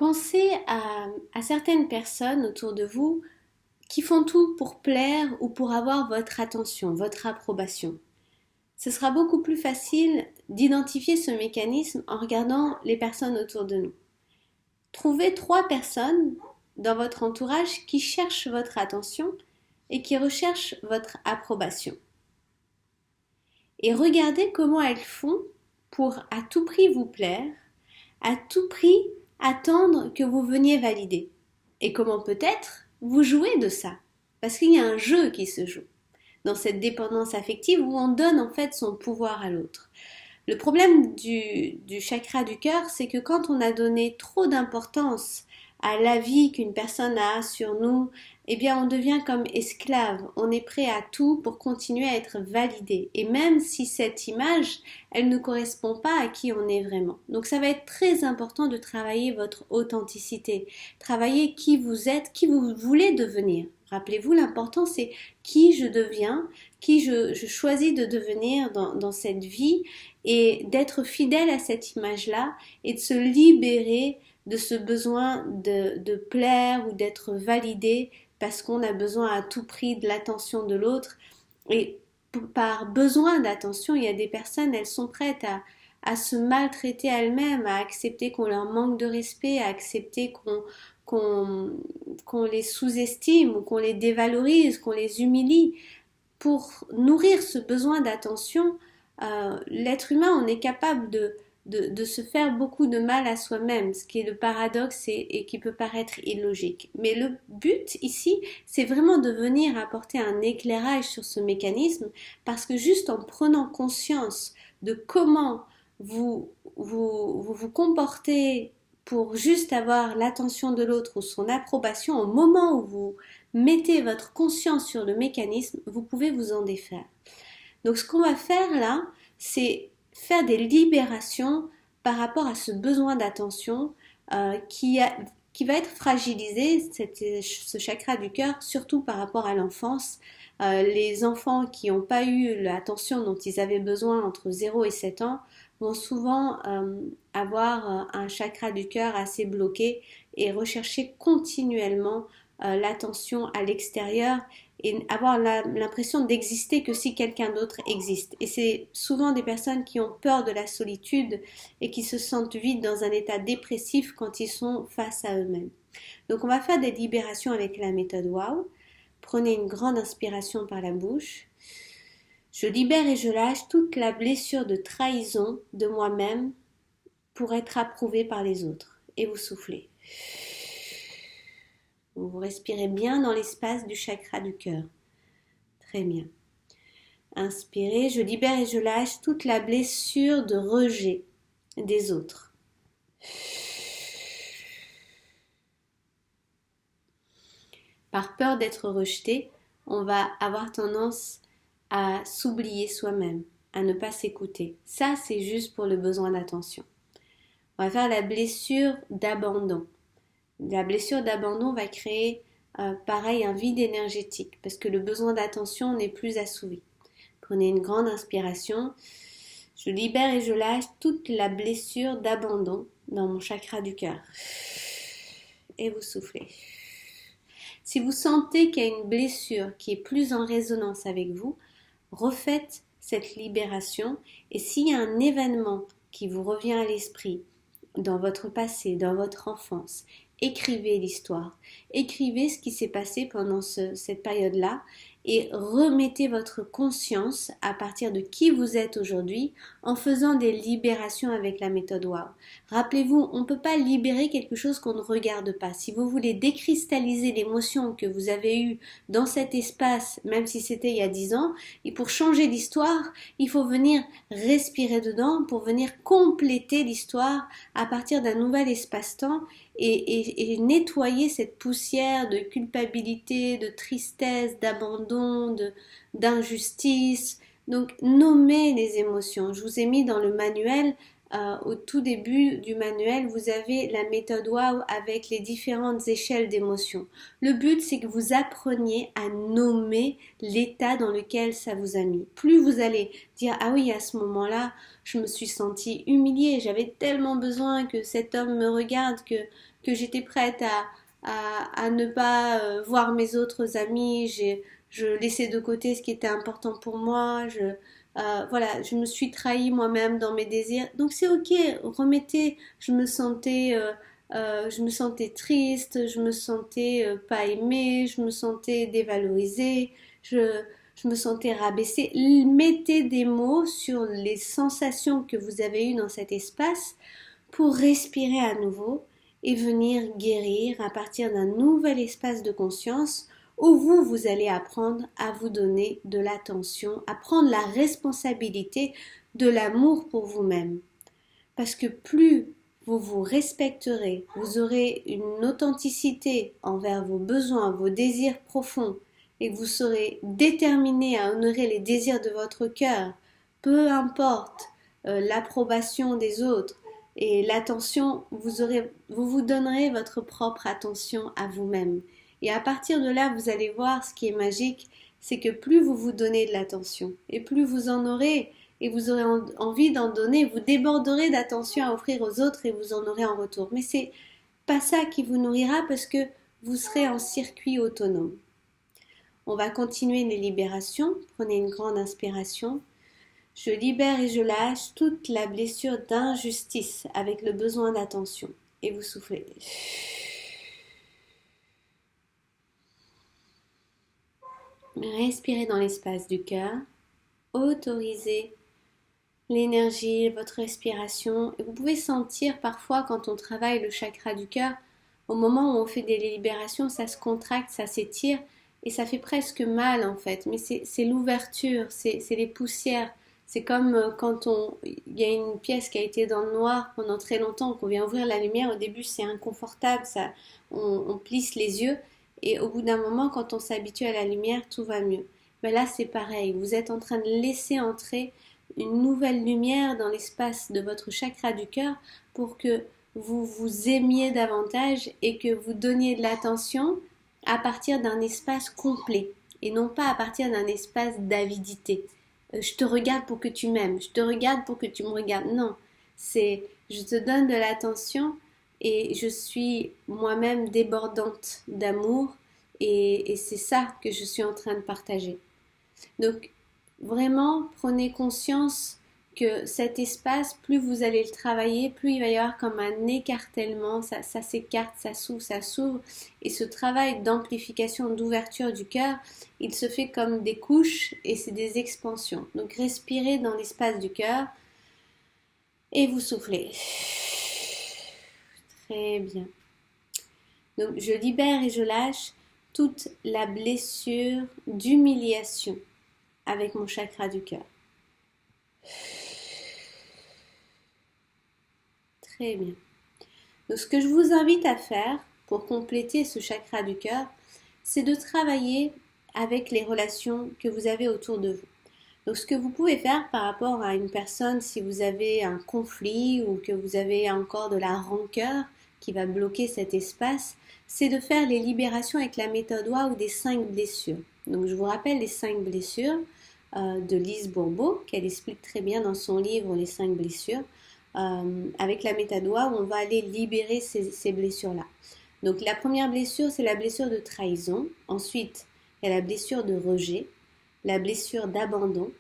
Pensez à certaines personnes autour de vous qui font tout pour plaire ou pour avoir votre attention, votre approbation. Ce sera beaucoup plus facile d'identifier ce mécanisme en regardant les personnes autour de nous. Trouvez 3 personnes dans votre entourage qui cherchent votre attention et qui recherchent votre approbation. Et regardez comment elles font pour à tout prix vous plaire, à tout prix attendre que vous veniez valider. Et comment peut-être vous jouez de ça. Parce qu'il y a un jeu qui se joue dans cette dépendance affective où on donne en fait son pouvoir à l'autre. Le problème du chakra du cœur, c'est que quand on a donné trop d'importance à l'avis qu'une personne a sur nous, eh bien on devient comme esclave, on est prêt à tout pour continuer à être validé. Et même si cette image, elle ne correspond pas à qui on est vraiment. Donc ça va être très important de travailler votre authenticité, travailler qui vous êtes, qui vous voulez devenir. Rappelez-vous, l'important c'est qui je deviens, qui je choisis de devenir dans cette vie et d'être fidèle à cette image-là et de se libérer de ce besoin de plaire ou d'être validé parce qu'on a besoin à tout prix de l'attention de l'autre. Et par besoin d'attention, il y a des personnes, elles sont prêtes à se maltraiter elles-mêmes, à accepter qu'on leur manque de respect, à accepter qu'on les sous-estime ou qu'on les dévalorise, qu'on les humilie. Pour nourrir ce besoin d'attention, l'être humain, on est capable de se faire beaucoup de mal à soi-même, ce qui est le paradoxe et qui peut paraître illogique. Mais le but ici, c'est vraiment de venir apporter un éclairage sur ce mécanisme, parce que juste en prenant conscience de comment vous comportez pour juste avoir l'attention de l'autre ou son approbation, au moment où vous mettez votre conscience sur le mécanisme, vous pouvez vous en défaire. Donc ce qu'on va faire là, c'est faire des libérations par rapport à ce besoin d'attention qui va être fragilisé, ce chakra du cœur, surtout par rapport à l'enfance. Les enfants qui n'ont pas eu l'attention dont ils avaient besoin entre 0 et 7 ans vont souvent avoir un chakra du cœur assez bloqué et rechercher continuellement l'attention à l'extérieur et avoir l'impression d'exister que si quelqu'un d'autre existe. Et c'est souvent des personnes qui ont peur de la solitude et qui se sentent vides dans un état dépressif quand ils sont face à eux-mêmes. Donc on va faire des libérations avec la méthode WOW. Prenez une grande inspiration par la bouche. Je libère et je lâche toute la blessure de trahison de moi-même pour être approuvé par les autres. Et vous soufflez. Vous respirez bien dans l'espace du chakra du cœur. Très bien. Inspirez, je libère et je lâche toute la blessure de rejet des autres. Par peur d'être rejeté, on va avoir tendance à s'oublier soi-même, à ne pas s'écouter. Ça, c'est juste pour le besoin d'attention. On va faire la blessure d'abandon. La blessure d'abandon va créer pareil un vide énergétique parce que le besoin d'attention n'est plus assouvi. Prenez une grande inspiration. Je libère et je lâche toute la blessure d'abandon dans mon chakra du cœur. Et vous soufflez. Si vous sentez qu'il y a une blessure qui est plus en résonance avec vous, refaites cette libération et s'il y a un événement qui vous revient à l'esprit dans votre passé, dans votre enfance, écrivez l'histoire, écrivez ce qui s'est passé pendant cette période-là et remettez votre conscience à partir de qui vous êtes aujourd'hui en faisant des libérations avec la méthode WOW. Rappelez-vous, on ne peut pas libérer quelque chose qu'on ne regarde pas. Si vous voulez décristalliser l'émotion que vous avez eue dans cet espace, même si c'était il y a 10 ans, et pour changer l'histoire, il faut venir respirer dedans pour venir compléter l'histoire à partir d'un nouvel espace-temps et nettoyer cette poussière de culpabilité, de tristesse, d'abandon, d'injustice. Donc, nommez les émotions. Je vous ai mis dans le manuel au tout début du manuel, vous avez la méthode WOW avec les différentes échelles d'émotions. Le but, c'est que vous appreniez à nommer l'état dans lequel ça vous a mis. Plus vous allez dire, ah oui, à ce moment-là, je me suis sentie humiliée, j'avais tellement besoin que cet homme me regarde que j'étais prête à ne pas voir mes autres amis, je laissais de côté ce qui était important pour moi, voilà, je me suis trahie moi-même dans mes désirs. Donc c'est ok, remettez, je me sentais triste, je me sentais pas aimée, je me sentais dévalorisée, je me sentais rabaissée. Mettez des mots sur les sensations que vous avez eues dans cet espace pour respirer à nouveau et venir guérir à partir d'un nouvel espace de conscience où vous allez apprendre à vous donner de l'attention, à prendre la responsabilité de l'amour pour vous-même. Parce que plus vous vous respecterez, vous aurez une authenticité envers vos besoins, vos désirs profonds, et que vous serez déterminé à honorer les désirs de votre cœur, peu importe l'approbation des autres et l'attention, vous vous donnerez votre propre attention à vous-même. Et à partir de là, vous allez voir ce qui est magique, c'est que plus vous vous donnez de l'attention et plus vous en aurez et vous aurez envie d'en donner, vous déborderez d'attention à offrir aux autres et vous en aurez en retour. Mais c'est pas ça qui vous nourrira parce que vous serez en circuit autonome. On va continuer les libérations. Prenez une grande inspiration. Je libère et je lâche toute la blessure d'injustice avec le besoin d'attention. Et vous soufflez. Respirez dans l'espace du cœur. Autorisez l'énergie, votre respiration. Et vous pouvez sentir parfois quand on travaille le chakra du cœur, au moment où on fait des libérations, ça se contracte, ça s'étire et ça fait presque mal en fait. Mais c'est l'ouverture, c'est les poussières. C'est comme quand il y a une pièce qui a été dans le noir pendant très longtemps, qu'on vient ouvrir la lumière. Au début, c'est inconfortable, on plisse les yeux. Et au bout d'un moment, quand on s'habitue à la lumière, tout va mieux. Mais là, c'est pareil. Vous êtes en train de laisser entrer une nouvelle lumière dans l'espace de votre chakra du cœur pour que vous vous aimiez davantage et que vous donniez de l'attention à partir d'un espace complet et non pas à partir d'un espace d'avidité. Je te regarde pour que tu m'aimes, je te regarde pour que tu me regardes. Non, c'est je te donne de l'attention et je suis moi-même débordante d'amour et c'est ça que je suis en train de partager. Donc vraiment prenez conscience que cet espace, plus vous allez le travailler, plus il va y avoir comme un écartèlement, ça s'écarte, ça s'ouvre, et ce travail d'amplification, d'ouverture du cœur, il se fait comme des couches et c'est des expansions. Donc respirez dans l'espace du cœur et vous soufflez. Très bien. Donc je libère et je lâche toute la blessure d'humiliation avec mon chakra du cœur. Très bien. Donc ce que je vous invite à faire pour compléter ce chakra du cœur, c'est de travailler avec les relations que vous avez autour de vous. Donc ce que vous pouvez faire par rapport à une personne, si vous avez un conflit ou que vous avez encore de la rancœur qui va bloquer cet espace, c'est de faire les libérations avec la méthode WOW des 5 blessures. Donc je vous rappelle les 5 blessures de Lise Bourbeau, qu'elle explique très bien dans son livre Les 5 blessures. Avec la méthode WOW, on va aller libérer ces blessures-là. Donc la première blessure, c'est la blessure de trahison. Ensuite, il y a la blessure de rejet, la blessure d'abandon,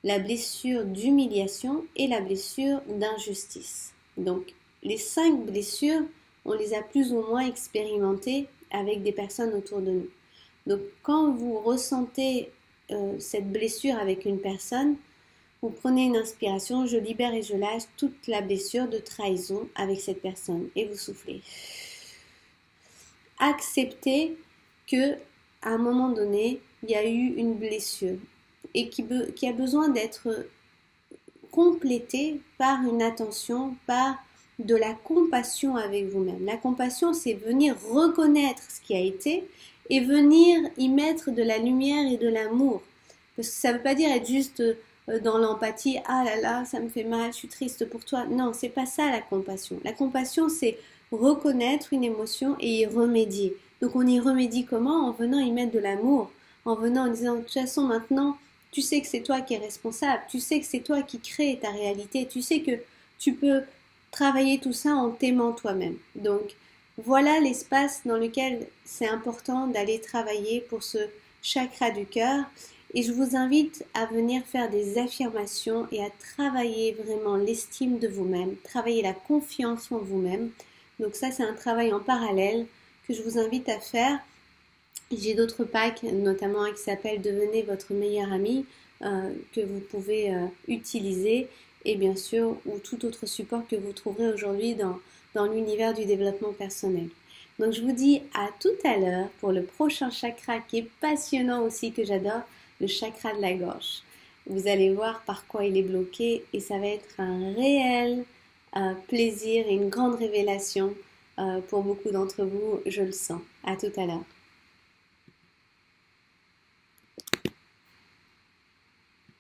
la blessure d'humiliation et la blessure d'injustice. Donc les 5 blessures, on les a plus ou moins expérimentées avec des personnes autour de nous. Donc quand vous ressentez cette blessure avec une personne, vous prenez une inspiration, je libère et je lâche toute la blessure de trahison avec cette personne et vous soufflez. Acceptez que à un moment donné, il y a eu une blessure et qui a besoin d'être complétée par une attention, par de la compassion avec vous-même. La compassion, c'est venir reconnaître ce qui a été et venir y mettre de la lumière et de l'amour. Parce que ça ne veut pas dire être juste dans l'empathie, ah là là, ça me fait mal, je suis triste pour toi. Non, c'est pas ça la compassion. La compassion, c'est reconnaître une émotion et y remédier. Donc on y remédie comment? En venant y mettre de l'amour, en venant en disant de toute façon maintenant, tu sais que c'est toi qui es responsable, tu sais que c'est toi qui crée ta réalité, tu sais que tu peux travailler tout ça en t'aimant toi-même. Donc voilà l'espace dans lequel c'est important d'aller travailler pour ce chakra du cœur. Et je vous invite à venir faire des affirmations et à travailler vraiment l'estime de vous-même, travailler la confiance en vous-même. Donc ça, c'est un travail en parallèle que je vous invite à faire. J'ai d'autres packs, notamment un qui s'appelle Devenez votre meilleur ami, que vous pouvez utiliser, et bien sûr, ou tout autre support que vous trouverez aujourd'hui dans l'univers du développement personnel. Donc je vous dis à tout à l'heure pour le prochain chakra qui est passionnant aussi, que j'adore, le chakra de la gorge. Vous allez voir par quoi il est bloqué et ça va être un réel plaisir et une grande révélation pour beaucoup d'entre vous, je le sens. À tout à l'heure.